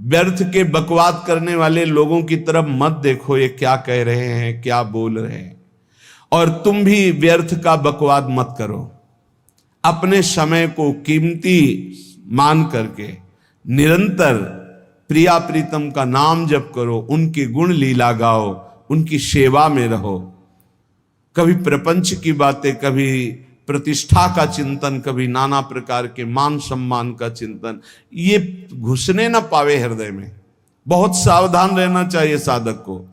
व्यर्थ के बकवाद करने वाले लोगों की तरफ मत देखो, ये क्या कह रहे हैं, क्या बोल रहे हैं। और तुम भी व्यर्थ का बकवाद मत करो। अपने समय को कीमती मान करके निरंतर प्रिया प्रीतम का नाम जप करो, उनके गुण लीला गाओ, उनकी सेवा में रहो। कभी प्रपंच की बातें, कभी प्रतिष्ठा का चिंतन, कभी नाना प्रकार के मान सम्मान का चिंतन, ये घुसने ना पावे हृदय में। बहुत सावधान रहना चाहिए साधक को।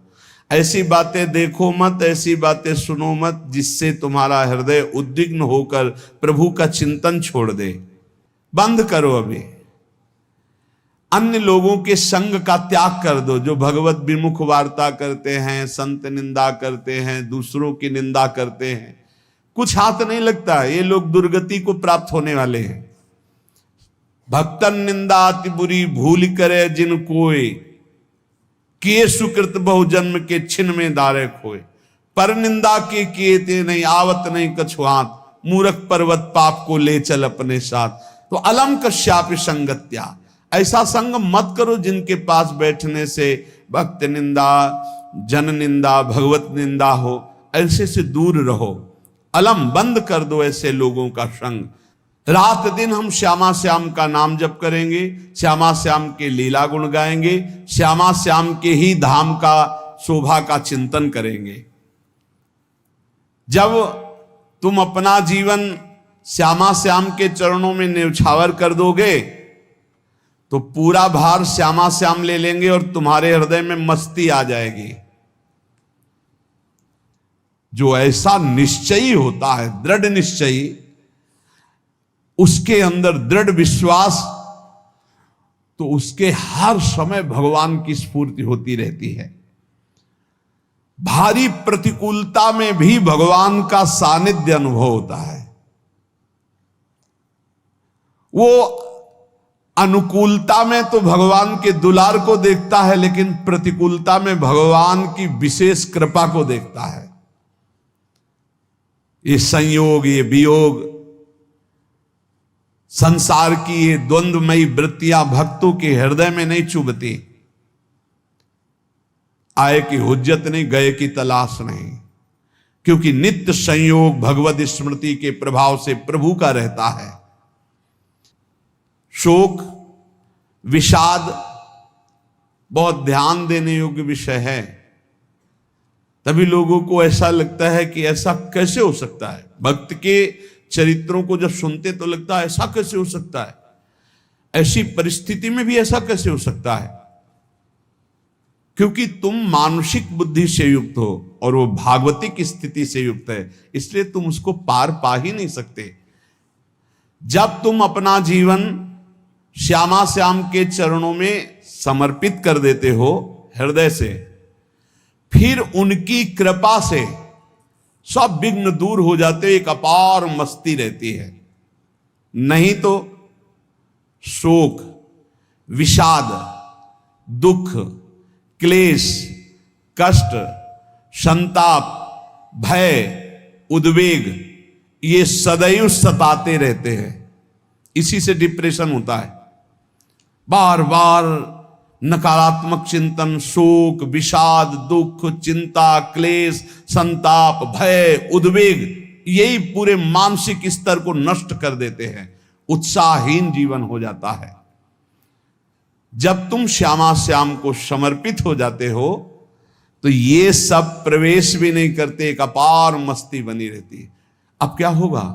ऐसी बातें देखो मत, ऐसी बातें सुनो मत जिससे तुम्हारा हृदय उद्विग्न होकर प्रभु का चिंतन छोड़ दे। बंद करो अभी। अन्य लोगों के संग का त्याग कर दो, जो भगवत विमुख वार्ता करते हैं, संत निंदा करते हैं, दूसरों की निंदा करते हैं। कुछ हाथ नहीं लगता, ये लोग दुर्गति को प्राप्त होने वाले हैं। भक्तन निंदा अति बुरी भूल करे जिन कोई, किए सुकृत बहु जन्म के छिन में दारे खोए। पर निंदा के किए ते नहीं, आवत नहीं कछुआत, मूर्ख पर्वत पाप को ले चल अपने साथ। तो अलम कश्यापि संगत्या, ऐसा संग मत करो जिनके पास बैठने से भक्त निंदा, जन निंदा, भगवत निंदा हो। ऐसे से दूर रहो। अलम बंद कर दो ऐसे लोगों का संग। रात दिन हम श्यामा श्याम का नाम जप करेंगे, श्यामा श्याम के लीला गुण गाएंगे, श्यामा श्याम के ही धाम का शोभा का चिंतन करेंगे। जब तुम अपना जीवन श्यामा श्याम के चरणों में न्यौछावर कर दोगे तो पूरा भार श्यामा श्याम ले लेंगे और तुम्हारे हृदय में मस्ती आ जाएगी। जो ऐसा निश्चयी होता है, दृढ़ निश्चयी, उसके अंदर दृढ़ विश्वास, तो उसके हर समय भगवान की स्फूर्ति होती रहती है। भारी प्रतिकूलता में भी भगवान का सानिध्य अनुभव होता है। वो अनुकूलता में तो भगवान के दुलार को देखता है, लेकिन प्रतिकूलता में भगवान की विशेष कृपा को देखता है। ये संयोग, ये वियोग, संसार की ये द्वंद्वमयी वृत्तियां भक्तों के हृदय में नहीं चुभती। आए की हुज्जत नहीं, गए की तलाश नहीं, क्योंकि नित्य संयोग भगवत स्मृति के प्रभाव से प्रभु का रहता है। शोक, विषाद बहुत ध्यान देने योग्य विषय है। तभी लोगों को ऐसा लगता है कि ऐसा कैसे हो सकता है। भक्त के चरित्रों को जब सुनते तो लगता है ऐसा कैसे हो सकता है, ऐसी परिस्थिति में भी ऐसा कैसे हो सकता है। क्योंकि तुम मानसिक बुद्धि से युक्त हो और वो भागवतिक स्थिति से युक्त है, इसलिए तुम उसको पार पा ही नहीं सकते। जब तुम अपना जीवन श्यामा श्याम के चरणों में समर्पित कर देते हो हृदय से, फिर उनकी कृपा से सब विघ्न दूर हो जाते, एक अपार मस्ती रहती है। नहीं तो शोक, विषाद, दुख, क्लेश, कष्ट, संताप, भय, उद्वेग, ये सदैव सताते रहते हैं। इसी से डिप्रेशन होता है। बार बार नकारात्मक चिंतन, शोक, विषाद, दुख, चिंता, क्लेश, संताप, भय, उद्वेग, यही पूरे मानसिक स्तर को नष्ट कर देते हैं। उत्साहहीन जीवन हो जाता है। जब तुम श्यामा श्याम को समर्पित हो जाते हो तो ये सब प्रवेश भी नहीं करते, एक अपार मस्ती बनी रहती है। अब क्या होगा?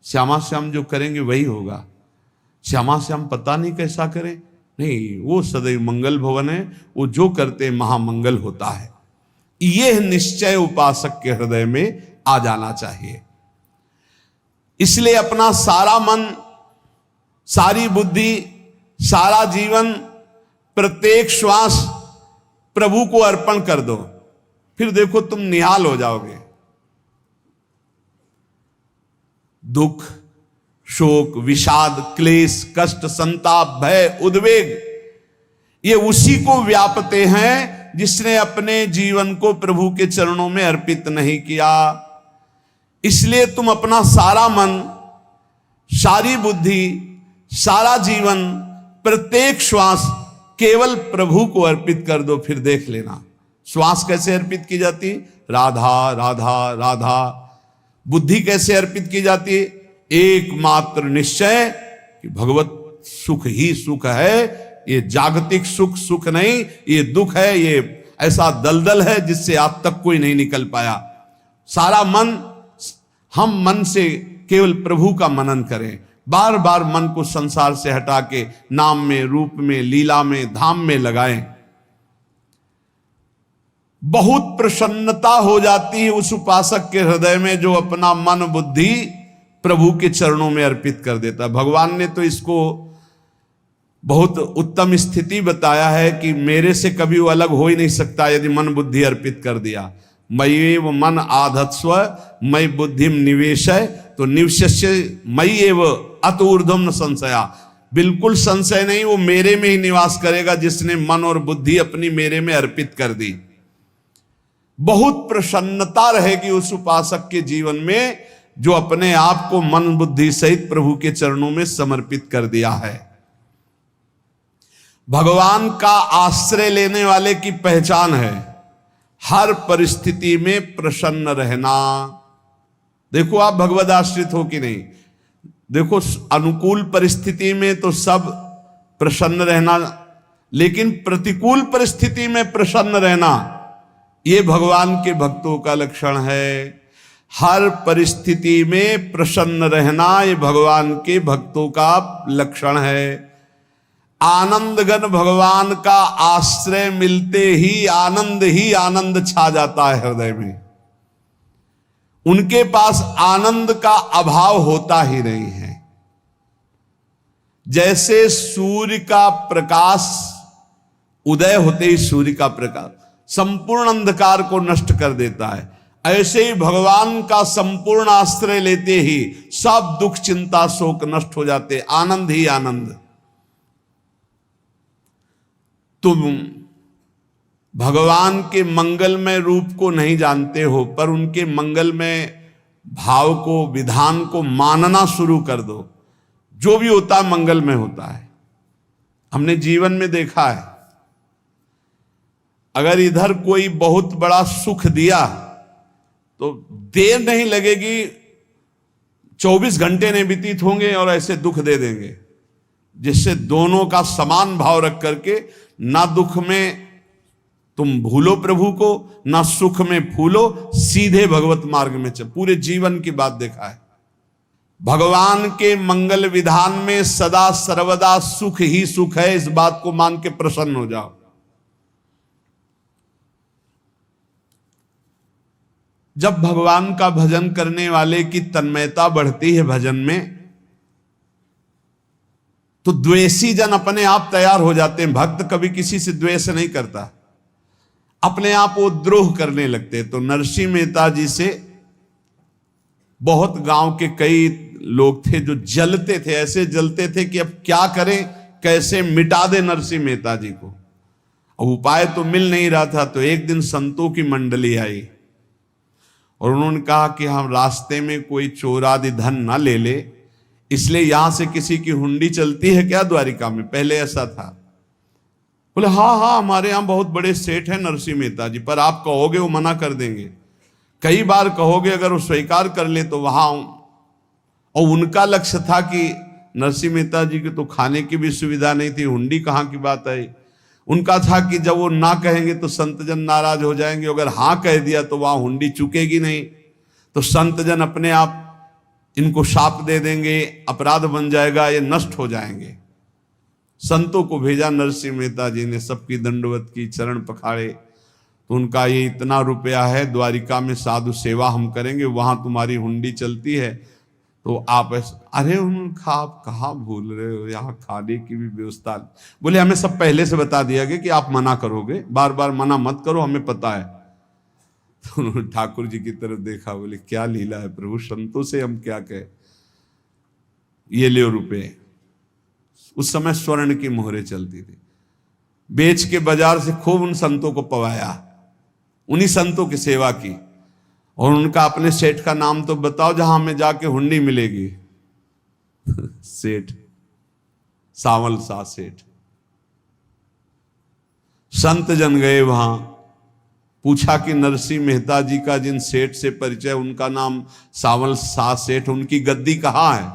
श्यामा श्याम जो करेंगे वही होगा। श्यामा श्याम पता नहीं कैसा करें, नहीं, वो सदैव मंगल भवन है, वो जो करते महामंगल होता है। यह निश्चय उपासक के हृदय में आ जाना चाहिए। इसलिए अपना सारा मन, सारी बुद्धि, सारा जीवन, प्रत्येक श्वास प्रभु को अर्पण कर दो। फिर देखो तुम निहाल हो जाओगे। दुख, शोक, विषाद, क्लेश, कष्ट, संताप, भय, उद्वेग, ये उसी को व्यापते हैं जिसने अपने जीवन को प्रभु के चरणों में अर्पित नहीं किया। इसलिए तुम अपना सारा मन, सारी बुद्धि, सारा जीवन, प्रत्येक श्वास केवल प्रभु को अर्पित कर दो, फिर देख लेना। श्वास कैसे अर्पित की जाती? राधा राधा राधा। बुद्धि कैसे अर्पित की जाती? एकमात्र निश्चय कि भगवत सुख ही सुख है, ये जागतिक सुख सुख नहीं, ये दुख है, ये ऐसा दलदल है जिससे आज तक कोई नहीं निकल पाया। सारा मन, हम मन से केवल प्रभु का मनन करें, बार बार मन को संसार से हटा के नाम में, रूप में, लीला में, धाम में लगाएं। बहुत प्रसन्नता हो जाती है उस उपासक के हृदय में जो अपना मन बुद्धि प्रभु के चरणों में अर्पित कर देता। भगवान ने तो इसको बहुत उत्तम स्थिति बताया है कि मेरे से कभी वो अलग हो ही नहीं सकता यदि मन बुद्धि अर्पित कर दिया। मय्येव मन आधत्स्व मयि बुद्धिम निवेशय, तो निवशस्य मयि एव अत ऊर्ध्वम न संशया। बिल्कुल संशय नहीं, वो मेरे में ही निवास करेगा जिसने मन और बुद्धि अपनी मेरे में अर्पित कर दी। बहुत प्रसन्नता रहेगी उस उपासक के जीवन में जो अपने आप को मन बुद्धि सहित प्रभु के चरणों में समर्पित कर दिया है। भगवान का आश्रय लेने वाले की पहचान है हर परिस्थिति में प्रसन्न रहना। देखो आप भगवद आश्रित हो कि नहीं, देखो अनुकूल परिस्थिति में तो सब प्रसन्न रहना, लेकिन प्रतिकूल परिस्थिति में प्रसन्न रहना ये भगवान के भक्तों का लक्षण है। हर परिस्थिति में प्रसन्न रहना ये भगवान के भक्तों का लक्षण है। आनंदगन भगवान का आश्रय मिलते ही आनंद छा जाता है हृदय में। उनके पास आनंद का अभाव होता ही नहीं है। जैसे सूर्य का प्रकाश उदय होते ही सूर्य का प्रकाश संपूर्ण अंधकार को नष्ट कर देता है, ऐसे ही भगवान का संपूर्ण आश्रय लेते ही सब दुख चिंता शोक नष्ट हो जाते, आनंद ही आनंद। तुम भगवान के मंगलमय रूप को नहीं जानते हो, पर उनके मंगलमय भाव को, विधान को मानना शुरू कर दो। जो भी होता है मंगलमय होता है। हमने जीवन में देखा है, अगर इधर कोई बहुत बड़ा सुख दिया तो देर नहीं लगेगी, 24 घंटे नहीं व्यतीत होंगे और ऐसे दुख दे देंगे, जिससे दोनों का समान भाव रख करके ना दुख में तुम भूलो प्रभु को, ना सुख में फूलो, सीधे भगवत मार्ग में चल। पूरे जीवन की बात देखा है। भगवान के मंगल विधान में सदा सर्वदा सुख ही सुख है, इस बात को मान के प्रसन्न हो जाओ। जब भगवान का भजन करने वाले की तन्मयता बढ़ती है भजन में, तो द्वेषी जन अपने आप तैयार हो जाते हैं। भक्त कभी किसी से द्वेष नहीं करता, अपने आप वो द्रोह करने लगते। तो नरसिंह मेहता जी से बहुत गांव के कई लोग थे जो जलते थे, ऐसे जलते थे कि अब क्या करें, कैसे मिटा दे नरसिंह मेहता जी को। अब उपाय तो मिल नहीं रहा था। तो एक दिन संतों की मंडली आई और उन्होंने कहा कि हम रास्ते में कोई चोर आदि धन ना ले ले, इसलिए यहां से किसी की हुंडी चलती है क्या द्वारिका में? पहले ऐसा था। बोले हाँ हाँ, हमारे यहां बहुत बड़े सेठ हैं नरसिंह मेहता जी, पर आप कहोगे वो मना कर देंगे। कई बार कहोगे, अगर वो स्वीकार कर ले तो वहां। और उनका लक्ष्य था कि नरसिंह मेहता जी की तो खाने की भी सुविधा नहीं थी, हुंडी कहाँ की बात आई। उनका था कि जब वो ना कहेंगे तो संतजन नाराज हो जाएंगे, अगर हाँ कह दिया तो वहां हुंडी चुकेगी नहीं, तो संतजन अपने आप इनको शाप दे देंगे, अपराध बन जाएगा, ये नष्ट हो जाएंगे। संतों को भेजा नरसिंह मेहता जी ने, सबकी दंडवत की, चरण पखाड़े। तो उनका ये इतना रुपया है, द्वारिका में साधु सेवा हम करेंगे, वहां तुम्हारी हुंडी चलती है, तो आप अरे उनका आप कहाँ भूल रहे हो, यहाँ खाने की भी व्यवस्था। बोले हमें सब पहले से बता दिया गया कि आप मना करोगे, बार बार मना मत करो, हमें पता है। तो उन्होंने ठाकुर जी की तरफ देखा, बोले क्या लीला है प्रभु, संतों से हम क्या कहें, ये ले रुपए। उस समय स्वर्ण की मोहरें चलती थी, बेच के बाजार से खूब उन संतों को पवाया, उन्हीं संतों की सेवा की। और उनका अपने सेठ का नाम तो बताओ जहां हमें जाके हुंडी मिलेगी। सेठ सावल सा सेठ। संत जन गए वहां, पूछा कि नरसिंह मेहता जी का जिन सेठ से परिचय, उनका नाम सावल शाह सेठ, उनकी गद्दी कहाँ है?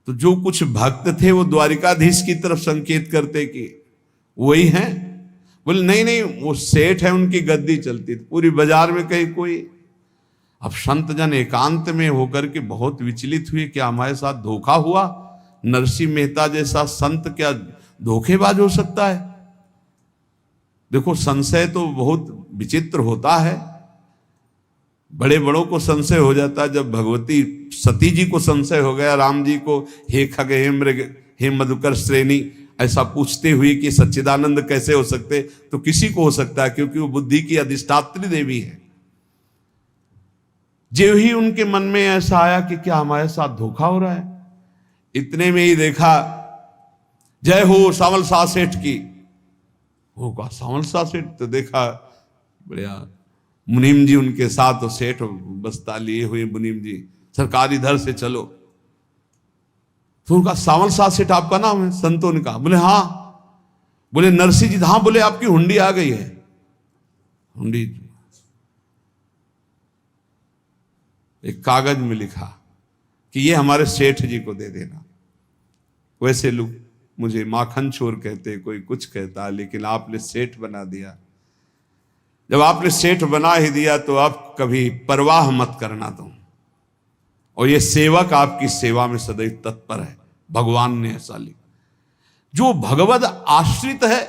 तो जो कुछ भक्त थे वो द्वारिकाधीश की तरफ संकेत करते कि वही हैं। बोले नहीं नहीं, वो सेठ है, उनकी गद्दी चलती थी। पूरी बाजार में कहीं कोई। अब संत जन एकांत में होकर के बहुत विचलित हुए, क्या हमारे साथ धोखा हुआ? नरसिंह मेहता जैसा संत क्या धोखेबाज हो सकता है? देखो, संशय तो बहुत विचित्र होता है, बड़े बड़ों को संशय हो जाता है। जब भगवती सती जी को संशय हो गया, राम जी को हे खग हे मृग हे मधुकर श्रेणी ऐसा पूछते हुए कि सच्चिदानंद कैसे हो सकते, तो किसी को हो सकता है, क्योंकि वो बुद्धि की अधिष्ठात्री देवी है। जो ही उनके मन में ऐसा आया कि क्या हमारे साथ धोखा हो रहा है, इतने में ही देखा जय हो सावल शाह सेठ की। होगा सावल शाह सेठ, तो देखा बढ़िया मुनीम जी उनके साथ, तो सेठ बस्ता लिए हुए मुनीम जी, सरकार इधर से चलो। तो उनका सावल शाह सेठ आपका नाम है? संतों ने कहा। बोले हाँ। बोले नरसिंह जी? हाँ। बोले आपकी हुंडी आ गई है। हुंडी एक कागज में लिखा कि ये हमारे सेठ जी को दे देना। वैसे लोग मुझे माखन चोर कहते, कोई कुछ कहता, लेकिन आपने सेठ बना दिया। जब आपने सेठ बना ही दिया तो आप कभी परवाह मत करना तुम। और ये सेवक आपकी सेवा में सदैव तत्पर है। भगवान ने ऐसा लिखा। जो भगवद आश्रित है,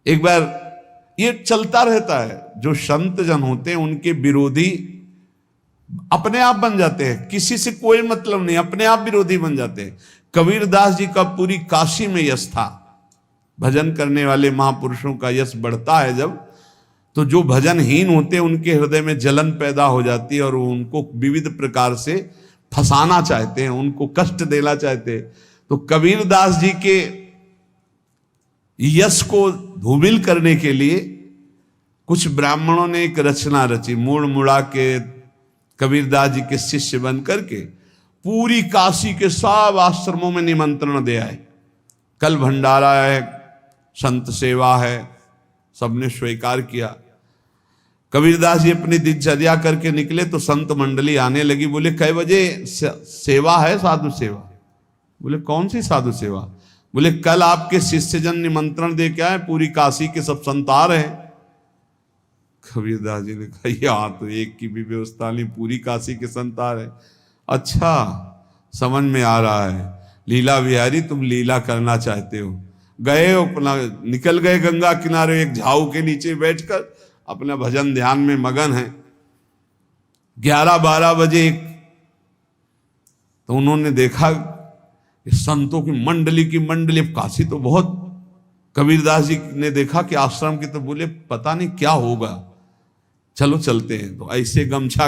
एक बार ये चलता रहता है, जो संत जन होते हैं उनके विरोधी अपने आप बन जाते हैं, किसी से कोई मतलब नहीं, अपने आप विरोधी बन जाते हैं। कबीरदास जी का पूरी काशी में यश था। भजन करने वाले महापुरुषों का यश बढ़ता है जब, तो जो भजनहीन होते हैं उनके हृदय में जलन पैदा हो जाती है और वो उनको विविध प्रकार से फंसाना चाहते हैं, उनको कष्ट देना चाहते हैं। तो कबीरदास जी के यश को धूमिल करने के लिए कुछ ब्राह्मणों ने एक रचना रची। मुड़ मुड़ा के कबीरदास जी के शिष्य बन करके पूरी काशी के सब आश्रमों में निमंत्रण दे आए। कल भंडारा है, संत सेवा है, सबने स्वीकार किया। कबीरदास जी अपनी दिनचर्या करके निकले तो संत मंडली आने लगी। बोले कै बजे सेवा है? साधु सेवा। बोले कौन सी साधु सेवा? बोले कल आपके शिष्यजन निमंत्रण दे के आए, पूरी काशी के सब संत आ रहे हैं। कबीरदास जी ने कहा यहाँ तो एक की भी व्यवस्था नहीं, पूरी काशी के संत आ रहे। अच्छा, समझ में आ रहा है, लीला बिहारी तुम लीला करना चाहते हो। गए अपना निकल गए गंगा किनारे, एक झाऊ के नीचे बैठकर अपना भजन ध्यान में मगन है। 11-12 बजे तो उन्होंने देखा संतों की मंडली, काशी तो बहुत। कबीरदास जी ने देखा कि आश्रम की, तो बोले पता नहीं क्या होगा, चलो चलते हैं। तो ऐसे गमछा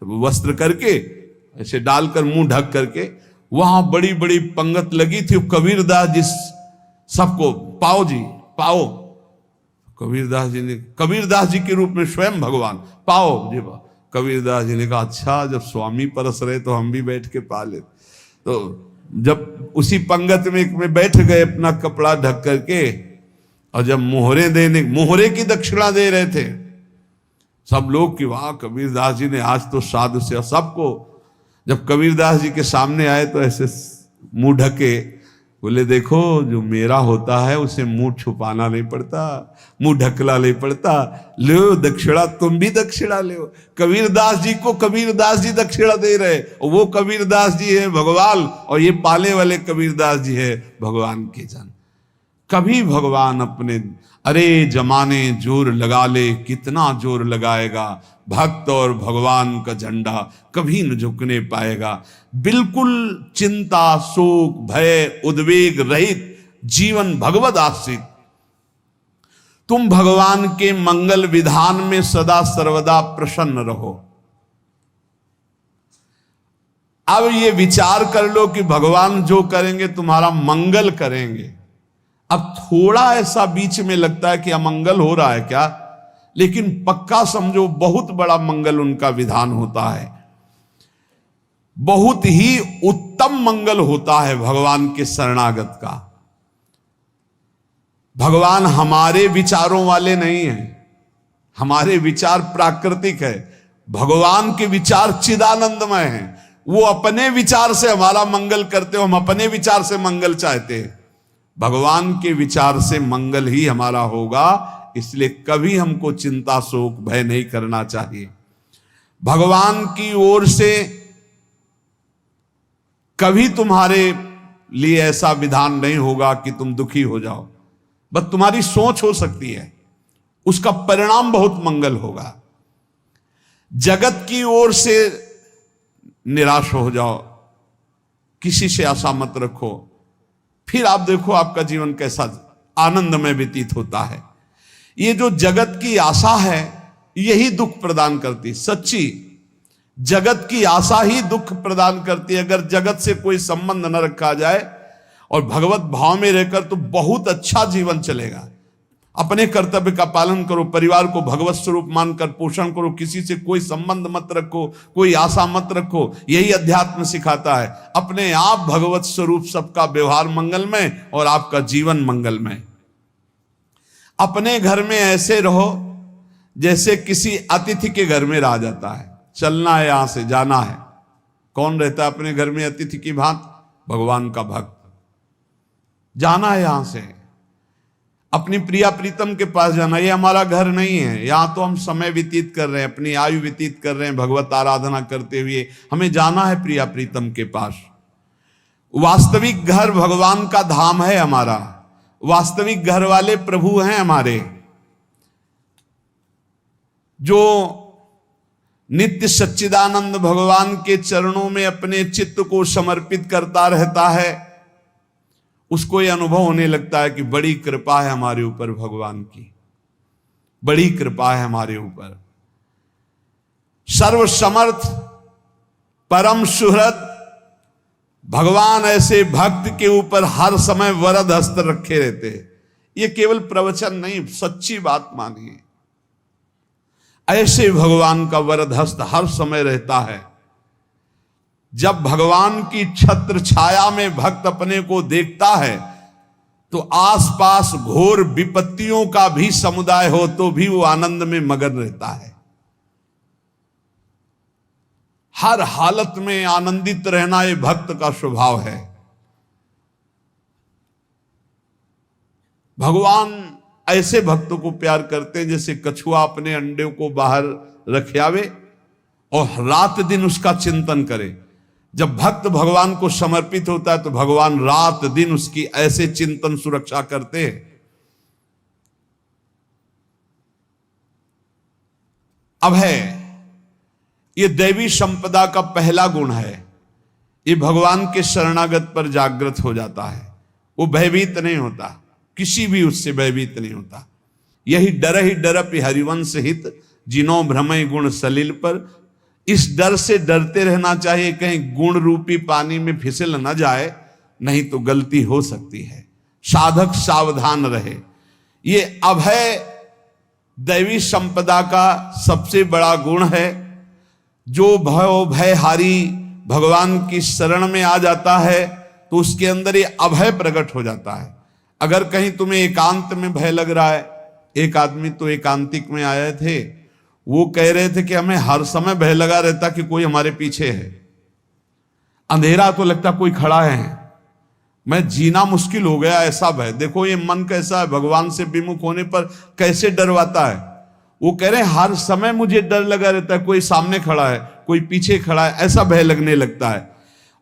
वस्त्र करके ऐसे डालकर मुंह ढक करके वहां बड़ी बड़ी पंगत लगी थी। कबीरदास जी सबको पाओ जी पाओ। कबीरदास जी के रूप में स्वयं भगवान पाओ जी। कबीरदास जी ने कहा अच्छा, जब स्वामी परस रहे तो हम भी बैठ के पा ले। तो जब उसी पंगत में बैठ गए अपना कपड़ा ढक करके, और जब मोहरे की दक्षिणा दे रहे थे सब लोग कि वाह कबीरदास जी ने आज तो साधु से सबको। जब कबीरदास जी के सामने आए तो ऐसे मुंह ढके, बोले देखो जो मेरा होता है उसे मुंह छुपाना नहीं पड़ता, मुंह ढकला नहीं पड़ता। लो दक्षिणा, तुम भी दक्षिणा लो। कबीरदास जी को कबीरदास जी दक्षिणा दे रहे, और वो कबीरदास जी है भगवान, और ये पाले वाले कबीरदास जी है भगवान के जन। कभी भगवान अपने अरे जमाने जोर लगा ले, कितना जोर लगाएगा, भक्त और भगवान का झंडा कभी न झुकने पाएगा। बिल्कुल चिंता शोक भय उद्वेग रहित जीवन भगवद आश्रित। तुम भगवान के मंगल विधान में सदा सर्वदा प्रसन्न रहो। अब ये विचार कर लो कि भगवान जो करेंगे तुम्हारा मंगल करेंगे। अब थोड़ा ऐसा बीच में लगता है कि अमंगल हो रहा है क्या, लेकिन पक्का समझो बहुत बड़ा मंगल उनका विधान होता है। बहुत ही उत्तम मंगल होता है भगवान के शरणागत का। भगवान हमारे विचारों वाले नहीं हैं, हमारे विचार प्राकृतिक है, भगवान के विचार चिदानंदमय हैं। वो अपने विचार से हमारा मंगल करते हो, हम अपने विचार से मंगल चाहते हैं। भगवान के विचार से मंगल ही हमारा होगा, इसलिए कभी हमको चिंता शोक भय नहीं करना चाहिए। भगवान की ओर से कभी तुम्हारे लिए ऐसा विधान नहीं होगा कि तुम दुखी हो जाओ, बस तुम्हारी सोच हो सकती है, उसका परिणाम बहुत मंगल होगा। जगत की ओर से निराश हो जाओ, किसी से आशा मत रखो, फिर आप देखो आपका जीवन कैसा आनंद में व्यतीत होता है। ये जो जगत की आशा है यही दुख प्रदान करती, सच्ची जगत की आशा ही दुख प्रदान करती है। अगर जगत से कोई संबंध न रखा जाए और भगवत भाव में रहकर तो बहुत अच्छा जीवन चलेगा। अपने कर्तव्य का पालन करो, परिवार को भगवत स्वरूप मानकर पोषण करो, किसी से कोई संबंध मत रखो, कोई आशा मत रखो, यही अध्यात्म सिखाता है। अपने आप भगवत स्वरूप, सबका व्यवहार मंगलमय और आपका जीवन मंगलमय। अपने घर में ऐसे रहो जैसे किसी अतिथि के घर में रह जाता है, चलना है यहां से जाना है। कौन रहता है अपने घर में अतिथि की भांति? भगवान का भक्त। जाना है यहां से, अपनी प्रिया प्रीतम के पास जाना। ये हमारा घर नहीं है, यहां तो हम समय व्यतीत कर रहे हैं, अपनी आयु व्यतीत कर रहे हैं भगवत आराधना करते हुए। हमें जाना है प्रिया प्रीतम के पास। वास्तविक घर भगवान का धाम है हमारा, वास्तविक घर वाले प्रभु हैं हमारे। जो नित्य सच्चिदानंद भगवान के चरणों में अपने चित्त को समर्पित करता रहता है, उसको यह अनुभव होने लगता है कि बड़ी कृपा है हमारे ऊपर, भगवान की बड़ी कृपा है हमारे ऊपर। सर्वसमर्थ परम सुहृद भगवान ऐसे भक्त के ऊपर हर समय वरद हस्त रखे रहते हैं। ये केवल प्रवचन नहीं, सच्ची बात मानिए। ऐसे भगवान का वरद हस्त हर समय रहता है। जब भगवान की छत्र छाया में भक्त अपने को देखता है तो आसपास घोर विपत्तियों का भी समुदाय हो तो भी वो आनंद में मगन रहता है। हर हालत में आनंदित रहना ये भक्त का स्वभाव है। भगवान ऐसे भक्तों को प्यार करते हैं जैसे कछुआ अपने अंडे को बाहर रख आवे और रात दिन उसका चिंतन करे। जब भक्त भगवान को समर्पित होता है तो भगवान रात दिन उसकी ऐसे चिंतन सुरक्षा करते हैं। अभय, ये दैवी संपदा का पहला गुण है। ये भगवान के शरणागत पर जागृत हो जाता है, वो भयभीत नहीं होता, किसी भी उससे भयभीत नहीं होता। यही डर ही डरप हरिवंश हित, जिनो भ्रमय गुण सलिल पर। इस डर से डरते रहना चाहिए कहीं गुण रूपी पानी में फिसल न जाए, नहीं तो गलती हो सकती है। साधक सावधान रहे। ये अभय दैवी संपदा का सबसे बड़ा गुण है। जो भयहारी भगवान की शरण में आ जाता है तो उसके अंदर ये अभय प्रकट हो जाता है। अगर कहीं तुम्हें एकांत में भय लग रहा है, एक आदमी तो एकांतिक में आए थे, वो कह रहे थे कि हमें हर समय भय लगा रहता कि कोई हमारे पीछे है, अंधेरा तो लगता कोई खड़ा है, मैं जीना मुश्किल हो गया, ऐसा भय। देखो ये मन कैसा है, भगवान से विमुख होने पर कैसे डरवाता है। वो कह रहे हैं हर समय मुझे डर लगा रहता है, कोई सामने खड़ा है, कोई पीछे खड़ा है, ऐसा भय लगने लगता है।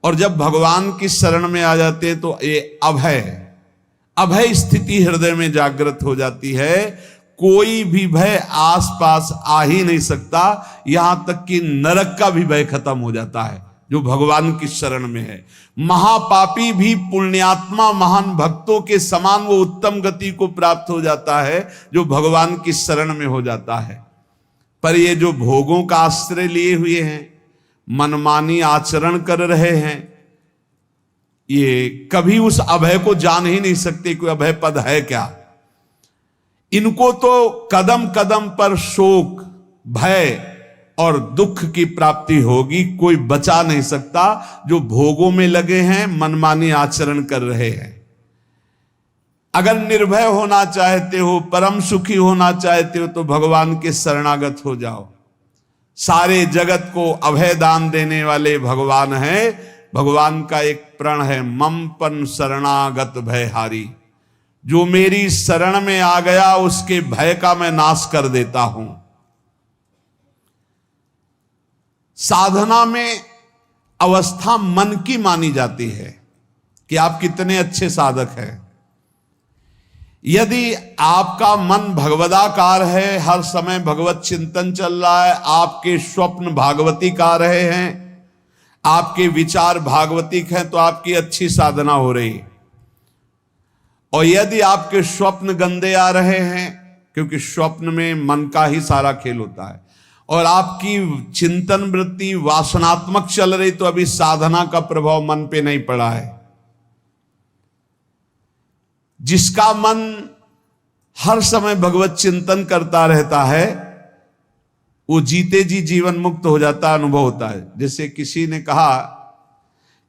और जब भगवान की शरण में आ जाते हैं तो ये अभय स्थिति हृदय में जागृत हो जाती है। कोई भी भय आसपास आ ही नहीं सकता, यहां तक कि नरक का भी भय खत्म हो जाता है जो भगवान की शरण में है। महापापी भी पुण्यात्मा महान भक्तों के समान वो उत्तम गति को प्राप्त हो जाता है जो भगवान की शरण में हो जाता है। पर ये जो भोगों का आश्रय लिए हुए हैं, मनमानी आचरण कर रहे हैं, ये कभी उस अभय को जान ही नहीं सकते कोई अभय पद है क्या। इनको तो कदम कदम पर शोक, भय और दुख की प्राप्ति होगी, कोई बचा नहीं सकता जो भोगों में लगे हैं, मनमानी आचरण कर रहे हैं। अगर निर्भय होना चाहते हो, परम सुखी होना चाहते हो, तो भगवान के शरणागत हो जाओ। सारे जगत को अभय दान देने वाले भगवान हैं। भगवान का एक प्रण है, ममपन शरणागत भयहारी। जो मेरी शरण में आ गया उसके भय का मैं नाश कर देता हूं। साधना में अवस्था मन की मानी जाती है कि आप कितने अच्छे साधक हैं। यदि आपका मन भगवदाकार है, हर समय भगवत चिंतन चल रहा है, आपके स्वप्न भागवती का रहे हैं, आपके विचार भागवतिक हैं, तो आपकी अच्छी साधना हो रही। और यदि आपके स्वप्न गंदे आ रहे हैं, क्योंकि स्वप्न में मन का ही सारा खेल होता है, और आपकी चिंतन वृत्ति वासनात्मक चल रही, तो अभी साधना का प्रभाव मन पे नहीं पड़ा है। जिसका मन हर समय भगवत चिंतन करता रहता है, वो जीते जी जीवन मुक्त हो जाता, अनुभव होता है। जैसे किसी ने कहा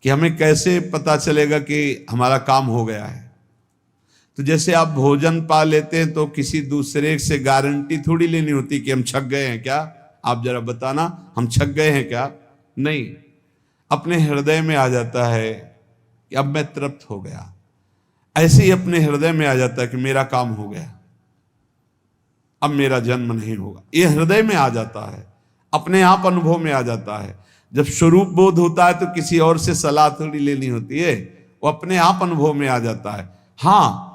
कि हमें कैसे पता चलेगा कि हमारा काम हो गया है, तो जैसे आप भोजन पा लेते हैं तो किसी दूसरे से गारंटी थोड़ी लेनी होती कि हम छक गए हैं क्या, आप जरा बताना हम छक गए हैं क्या। नहीं, अपने हृदय में आ जाता है कि अब मैं तृप्त हो गया। ऐसे ही अपने हृदय में आ जाता है कि मेरा काम हो गया, अब मेरा जन्म नहीं होगा। ये हृदय में आ जाता है, अपने आप अनुभव में आ जाता है। जब स्वरूप बोध होता है तो किसी और से सलाह थोड़ी लेनी होती है, वो अपने आप अनुभव में आ जाता है। हाँ,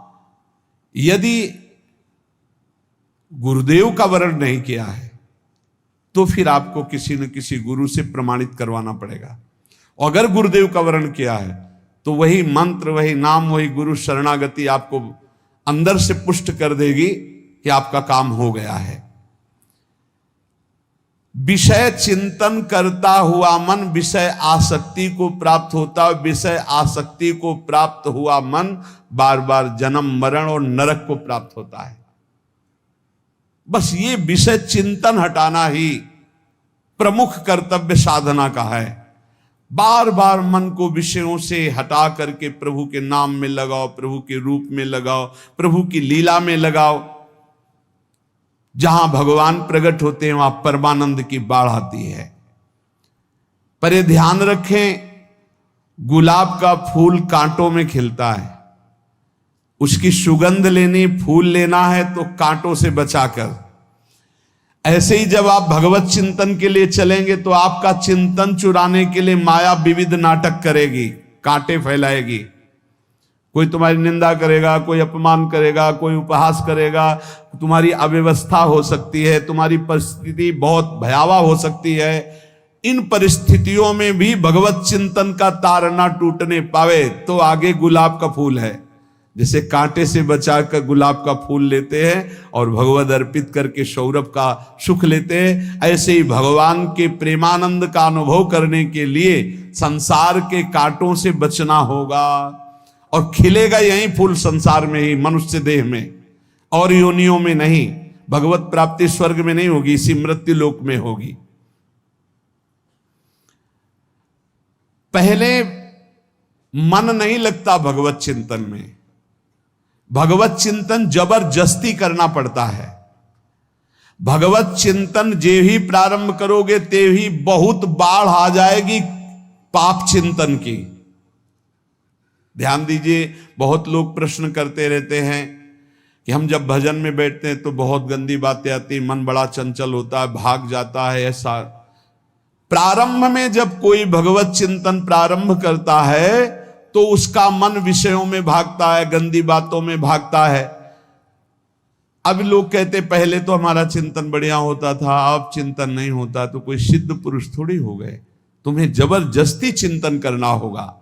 यदि गुरुदेव का वर्ण नहीं किया है तो फिर आपको किसी न किसी गुरु से प्रमाणित करवाना पड़ेगा। अगर गुरुदेव का वर्ण किया है तो वही मंत्र, वही नाम, वही गुरु शरणागति आपको अंदर से पुष्ट कर देगी कि आपका काम हो गया है। विषय चिंतन करता हुआ मन विषय आसक्ति को प्राप्त होता है। विषय आसक्ति को प्राप्त हुआ मन बार बार जन्म मरण और नरक को प्राप्त होता है। बस ये विषय चिंतन हटाना ही प्रमुख कर्तव्य साधना का है। बार बार मन को विषयों से हटा करके प्रभु के नाम में लगाओ, प्रभु के रूप में लगाओ, प्रभु की लीला में लगाओ। जहां भगवान प्रकट होते हैं वहां परमानंद की बाढ़ आती है। पर ये ध्यान रखें, गुलाब का फूल कांटों में खिलता है, उसकी सुगंध लेनी, फूल लेना है तो कांटों से बचाकर। ऐसे ही जब आप भगवत चिंतन के लिए चलेंगे तो आपका चिंतन चुराने के लिए माया विविध नाटक करेगी, कांटे फैलाएगी। कोई तुम्हारी निंदा करेगा, कोई अपमान करेगा, कोई उपहास करेगा, तुम्हारी अव्यवस्था हो सकती है, तुम्हारी परिस्थिति बहुत भयावह हो सकती है। इन परिस्थितियों में भी भगवत चिंतन का तार ना टूटने पावे तो आगे गुलाब का फूल है। जैसे कांटे से बचाकर गुलाब का फूल लेते हैं और भगवद अर्पित करके सौरभ का सुख लेते हैं, ऐसे ही भगवान के प्रेमानंद का अनुभव करने के लिए संसार के कांटों से बचना होगा। और खिलेगा यही फूल संसार में ही, मनुष्य देह में, और योनियों में नहीं। भगवत प्राप्ति स्वर्ग में नहीं होगी, इसी मृत्यु लोक में होगी। पहले मन नहीं लगता भगवत चिंतन में, भगवत चिंतन जबरदस्ती करना पड़ता है। भगवत चिंतन जे ही प्रारंभ करोगे ते ही बहुत बाढ़ आ जाएगी पाप चिंतन की। ध्यान दीजिए, बहुत लोग प्रश्न करते रहते हैं कि हम जब भजन में बैठते हैं तो बहुत गंदी बातें आती, मन बड़ा चंचल होता है, भाग जाता है। ऐसा प्रारंभ में जब कोई भगवत चिंतन प्रारंभ करता है तो उसका मन विषयों में भागता है, गंदी बातों में भागता है। अब लोग कहते पहले तो हमारा चिंतन बढ़िया होता था, अब चिंतन नहीं होता। तो कोई सिद्ध पुरुष थोड़ी हो गए, तुम्हें जबरदस्ती चिंतन करना होगा।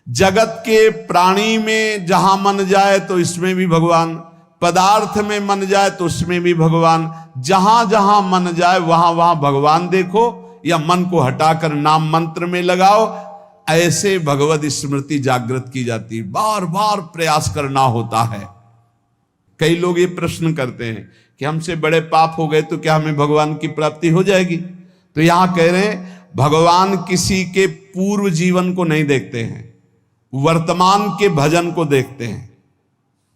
जगत के प्राणी में जहां मन जाए तो इसमें भी भगवान, पदार्थ में मन जाए तो उसमें भी भगवान। जहां जहां मन जाए वहां वहां भगवान देखो, या मन को हटाकर नाम मंत्र में लगाओ। ऐसे भगवत स्मृति जागृत की जाती है, बार बार प्रयास करना होता है। कई लोग ये प्रश्न करते हैं कि हमसे बड़े पाप हो गए तो क्या हमें भगवान की प्राप्ति हो जाएगी? तो यहां कह रहे हैं भगवान किसी के पूर्व जीवन को नहीं देखते हैं, वर्तमान के भजन को देखते हैं।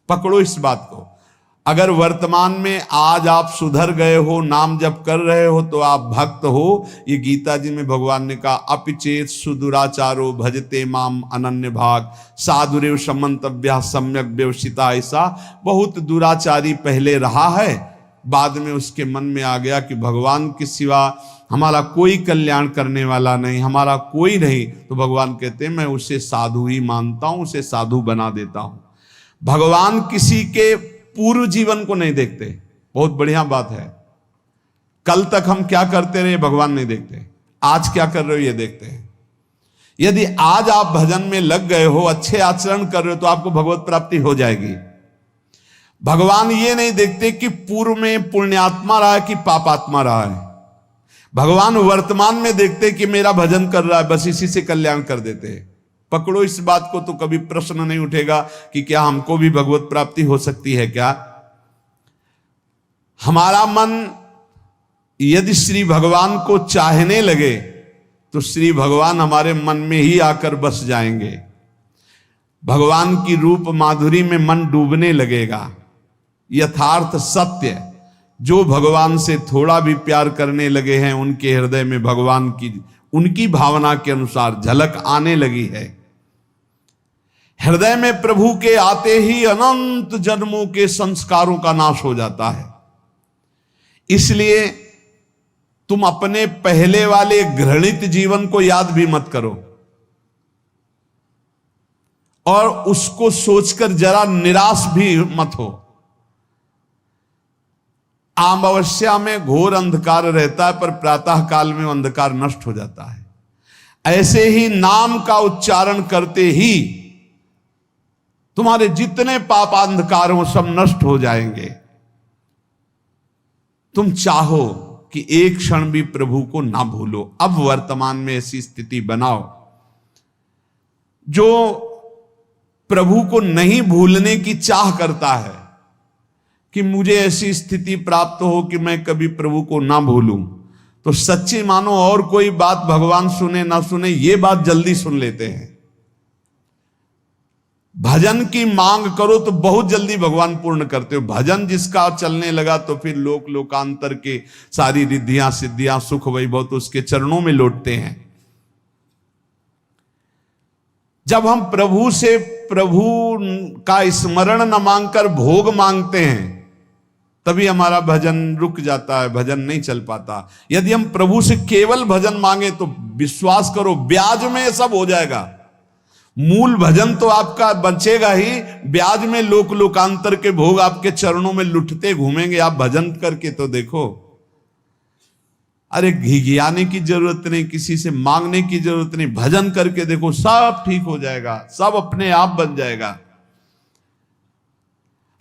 पकड़ो इस बात को। अगर वर्तमान में आज आप सुधर गए हो, नाम जप कर रहे हो, तो आप भक्त हो। ये गीता जी में भगवान ने कहा, अपिचेत सुदुराचारो भजते माम अनन्य भाग साधुरेव समंतव्या सम्यक व्यवसिता। ऐसा बहुत दुराचारी पहले रहा है, बाद में उसके मन में आ गया कि भगवान के सिवा हमारा कोई कल्याण करने वाला नहीं, हमारा कोई नहीं, तो भगवान कहते हैं मैं उसे साधु ही मानता हूं, उसे साधु बना देता हूं। भगवान किसी के पूर्व जीवन को नहीं देखते। बहुत बढ़िया बात है। कल तक हम क्या करते रहे भगवान नहीं देखते, आज क्या कर रहे हो ये देखते हैं। यदि आज आप भजन में लग गए हो, अच्छे आचरण कर रहे हो, तो आपको भगवत प्राप्ति हो जाएगी। भगवान ये नहीं देखते कि पूर्व में पुण्यात्मा रहा है कि पापात्मा रहा है। भगवान वर्तमान में देखते कि मेरा भजन कर रहा है, बस इसी से कल्याण कर देते हैं। पकड़ो इस बात को, तो कभी प्रश्न नहीं उठेगा कि क्या हमको भी भगवत प्राप्ति हो सकती है क्या। हमारा मन यदि श्री भगवान को चाहने लगे तो श्री भगवान हमारे मन में ही आकर बस जाएंगे। भगवान की रूप माधुरी में मन डूबने लगेगा। यथार्थ सत्य, जो भगवान से थोड़ा भी प्यार करने लगे हैं, उनके हृदय में भगवान की उनकी भावना के अनुसार झलक आने लगी है। हृदय में प्रभु के आते ही अनंत जन्मों के संस्कारों का नाश हो जाता है। इसलिए तुम अपने पहले वाले घृणित जीवन को याद भी मत करो और उसको सोचकर जरा निराश भी मत हो। अमावस्या में घोर अंधकार रहता है, पर प्रातः काल में अंधकार नष्ट हो जाता है। ऐसे ही नाम का उच्चारण करते ही तुम्हारे जितने पाप अंधकार हो सब नष्ट हो जाएंगे। तुम चाहो कि एक क्षण भी प्रभु को ना भूलो। अब वर्तमान में ऐसी स्थिति बनाओ। जो प्रभु को नहीं भूलने की चाह करता है कि मुझे ऐसी स्थिति प्राप्त हो कि मैं कभी प्रभु को ना भूलूं, तो सच्ची मानो और कोई बात भगवान सुने ना सुने, ये बात जल्दी सुन लेते हैं। भजन की मांग करो तो बहुत जल्दी भगवान पूर्ण करते हो। भजन जिसका चलने लगा तो फिर लोकांतर के सारी रिद्धियां सिद्धियां सुख वैभव तो उसके चरणों में लौटते हैं। जब हम प्रभु से प्रभु का स्मरण न मांगकर भोग मांगते हैं, तभी हमारा भजन रुक जाता है, भजन नहीं चल पाता। यदि हम प्रभु से केवल भजन मांगे तो विश्वास करो ब्याज में सब हो जाएगा। मूल भजन तो आपका बचेगा ही, ब्याज में लोकांतर के भोग आपके चरणों में लुटते घूमेंगे। आप भजन करके तो देखो। अरे घिघियाने की जरूरत नहीं, किसी से मांगने की जरूरत नहीं, भजन करके देखो, सब ठीक हो जाएगा, सब अपने आप बन जाएगा।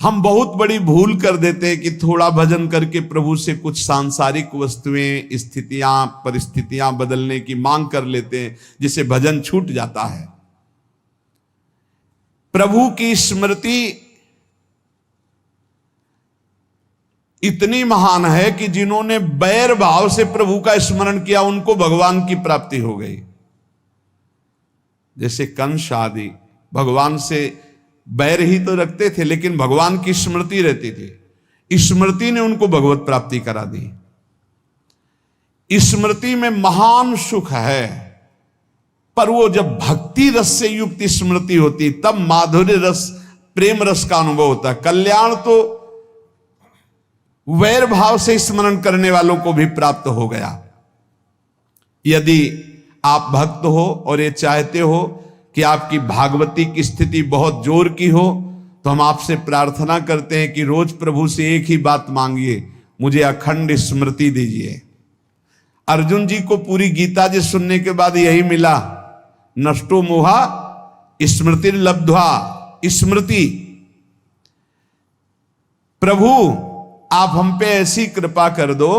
हम बहुत बड़ी भूल कर देते हैं कि थोड़ा भजन करके प्रभु से कुछ सांसारिक वस्तुएं, स्थितियां, परिस्थितियां बदलने की मांग कर लेते हैं, जिससे भजन छूट जाता है। प्रभु की स्मृति इतनी महान है कि जिन्होंने बैर भाव से प्रभु का स्मरण किया उनको भगवान की प्राप्ति हो गई। जैसे कंस आदि भगवान से बैर ही तो रखते थे, लेकिन भगवान की स्मृति रहती थी। स्मृति ने उनको भगवत प्राप्ति करा दी। स्मृति में महान सुख है, पर वो जब भक्ति रस से युक्त स्मृति होती तब माधुर्य रस, प्रेम रस का अनुभव होता है। कल्याण तो वैर भाव से स्मरण करने वालों को भी प्राप्त हो गया। यदि आप भक्त हो और ये चाहते हो कि आपकी भागवती की स्थिति बहुत जोर की हो, तो हम आपसे प्रार्थना करते हैं कि रोज प्रभु से एक ही बात मांगिए, मुझे अखंड स्मृति दीजिए। अर्जुन जी को पूरी गीता जी सुनने के बाद यही मिला, नष्टो मोहा स्मृति लब्ध्वा। स्मृति, प्रभु आप हम पे ऐसी कृपा कर दो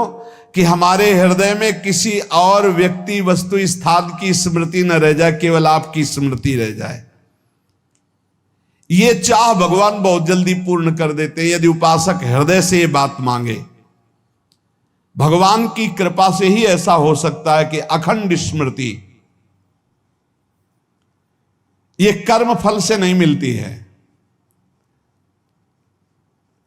कि हमारे हृदय में किसी और व्यक्ति, वस्तु, स्थान की स्मृति न रह जाए, केवल आपकी स्मृति रह जाए। ये चाह भगवान बहुत जल्दी पूर्ण कर देते हैं यदि उपासक हृदय से ये बात मांगे। भगवान की कृपा से ही ऐसा हो सकता है कि अखंड स्मृति, ये कर्म फल से नहीं मिलती है।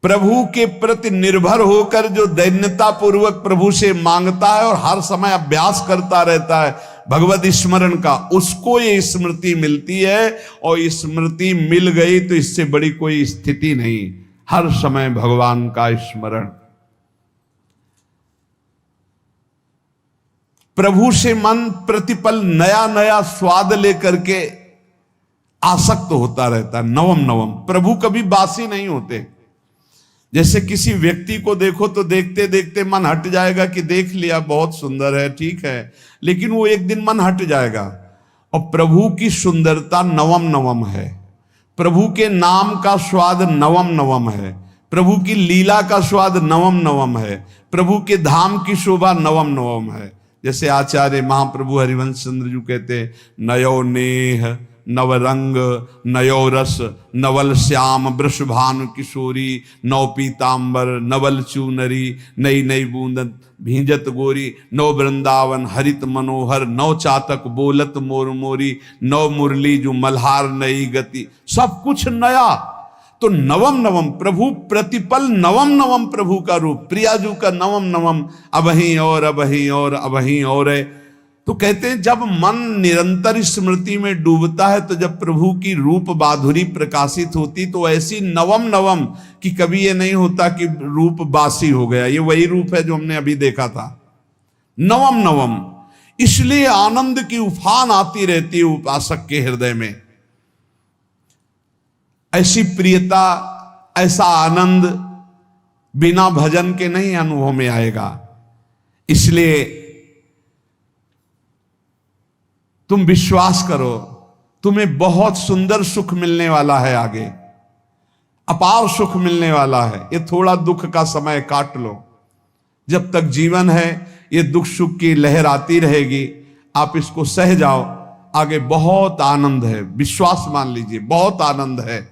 प्रभु के प्रति निर्भर होकर जो दैन्यता पूर्वक प्रभु से मांगता है और हर समय अभ्यास करता रहता है भगवत स्मरण का, उसको ये स्मृति मिलती है। और स्मृति मिल गई तो इससे बड़ी कोई स्थिति नहीं, हर समय भगवान का स्मरण। प्रभु से मन प्रतिपल नया नया स्वाद लेकर के आसक्त होता रहता है, नवम नवम। प्रभु कभी बासी नहीं होते। जैसे किसी व्यक्ति को देखो तो देखते देखते मन हट जाएगा कि देख लिया, बहुत सुंदर है, ठीक है, लेकिन वो एक दिन मन हट जाएगा। और प्रभु की सुंदरता नवम नवम है, प्रभु के नाम का स्वाद नवम नवम है, प्रभु की लीला का स्वाद नवम नवम है, प्रभु के धाम की शोभा नवम नवम है। जैसे आचार्य महाप्रभु हरिवंश चंद्र जी कहते, नयो नेह नवरंग नयो रस नवल श्याम वृषभानु किशोरी, नव पीतांबर नवल चूनरी, नई नई बूंदन भींजत गोरी, नव वृंदावन हरित मनोहर, नव चातक बोलत मोर मोरी, नव मुरली जो मल्हार नई गति, सब कुछ नया। तो नवम नवम प्रभु प्रतिपल नवम नवम प्रभु का रूप, प्रियाजू का नवम नवम, अबहीं और अबहीं और अबहीं और है। तो कहते हैं जब मन निरंतर स्मृति में डूबता है तो जब प्रभु की रूप माधुरी प्रकाशित होती तो ऐसी नवम नवम कि कभी ये नहीं होता कि रूप बासी हो गया। ये वही रूप है जो हमने अभी देखा था, नवम नवम। इसलिए आनंद की उफान आती रहती है उपासक के हृदय में। ऐसी प्रियता, ऐसा आनंद बिना भजन के नहीं अनुभव में आएगा। इसलिए तुम विश्वास करो, तुम्हें बहुत सुंदर सुख मिलने वाला है, आगे अपार सुख मिलने वाला है। ये थोड़ा दुख का समय काट लो, जब तक जीवन है ये दुख सुख की लहर आती रहेगी, आप इसको सह जाओ, आगे बहुत आनंद है। विश्वास मान लीजिए, बहुत आनंद है।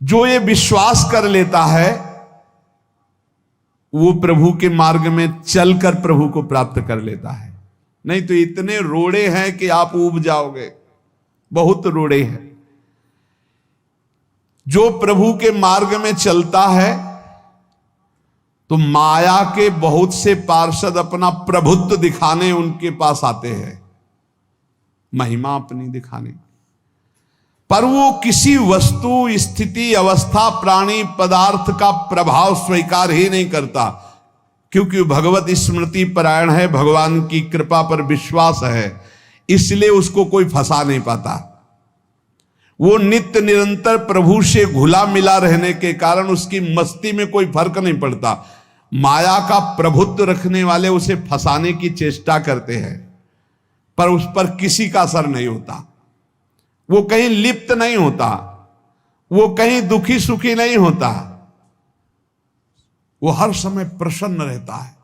जो ये विश्वास कर लेता है वो प्रभु के मार्ग में चलकर प्रभु को प्राप्त कर लेता है। नहीं तो इतने रोड़े हैं कि आप ऊब जाओगे, बहुत रोड़े हैं। जो प्रभु के मार्ग में चलता है तो माया के बहुत से पार्षद अपना प्रभुत्व दिखाने उनके पास आते हैं, महिमा अपनी दिखाने, पर वो किसी वस्तु, स्थिति, अवस्था, प्राणी, पदार्थ का प्रभाव स्वीकार ही नहीं करता, क्योंकि भगवत स्मृति परायण है, भगवान की कृपा पर विश्वास है, इसलिए उसको कोई फंसा नहीं पाता। वो नित्य निरंतर प्रभु से घुला मिला रहने के कारण उसकी मस्ती में कोई फर्क नहीं पड़ता। माया का प्रभुत्व रखने वाले उसे फंसाने की चेष्टा करते हैं, पर उस पर किसी का असर नहीं होता। वो कहीं लिप्त नहीं होता, वो कहीं दुखी सुखी नहीं होता, वो हर समय प्रसन्न रहता है।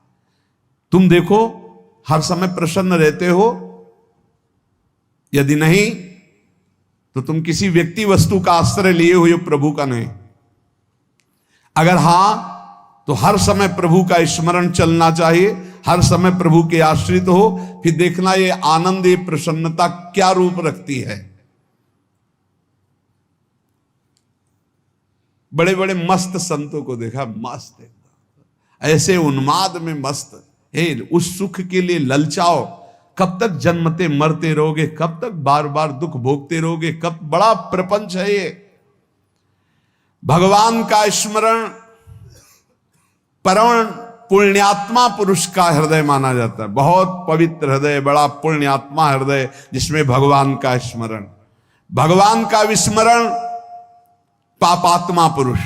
तुम देखो, हर समय प्रसन्न रहते हो? यदि नहीं तो तुम किसी व्यक्ति वस्तु का आश्रय लिए हुए, प्रभु का नहीं। अगर हां तो हर समय प्रभु का स्मरण चलना चाहिए, हर समय प्रभु के आश्रित हो, फिर देखना ये आनंद, ये प्रसन्नता क्या रूप रखती है। बड़े बड़े मस्त संतों को देखा, मस्त ऐसे उन्माद में मस्त है, उस सुख के लिए ललचाओ। कब तक जन्मते मरते रहोगे, कब तक बार बार दुख भोगते रहोगे, कब? बड़ा प्रपंच है ये। भगवान का स्मरण परम पुण्यात्मा पुरुष का हृदय माना जाता है। बहुत पवित्र हृदय, बड़ा पुण्यात्मा हृदय जिसमें भगवान का स्मरण। भगवान का विस्मरण पापात्मा पुरुष,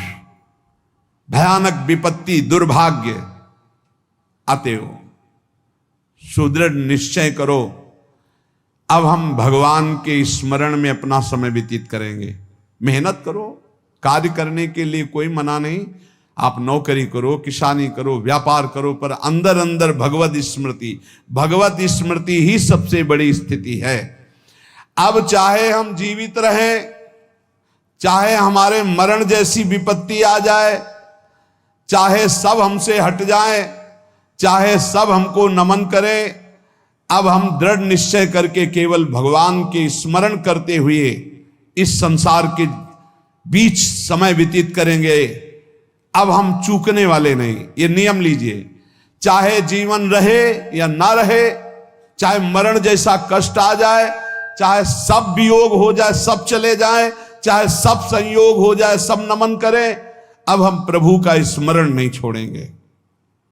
भयानक विपत्ति, दुर्भाग्य आते हो। सुदृढ़ निश्चय करो, अब हम भगवान के स्मरण में अपना समय व्यतीत करेंगे। मेहनत करो, कार्य करने के लिए कोई मना नहीं। आप नौकरी करो, किसानी करो, व्यापार करो, पर अंदर अंदर भगवत स्मृति, भगवत स्मृति ही सबसे बड़ी स्थिति है। अब चाहे हम जीवित रहें, चाहे हमारे मरण जैसी विपत्ति आ जाए, चाहे सब हमसे हट जाए, चाहे सब हमको नमन करें, अब हम दृढ़ निश्चय करके केवल भगवान के स्मरण करते हुए इस संसार के बीच समय व्यतीत करेंगे। अब हम चूकने वाले नहीं। ये नियम लीजिए, चाहे जीवन रहे या ना रहे, चाहे मरण जैसा कष्ट आ जाए, चाहे सब वियोग हो जाए, सब चले जाए, चाहे सब संयोग हो जाए, सब नमन करें, अब हम प्रभु का स्मरण नहीं छोड़ेंगे।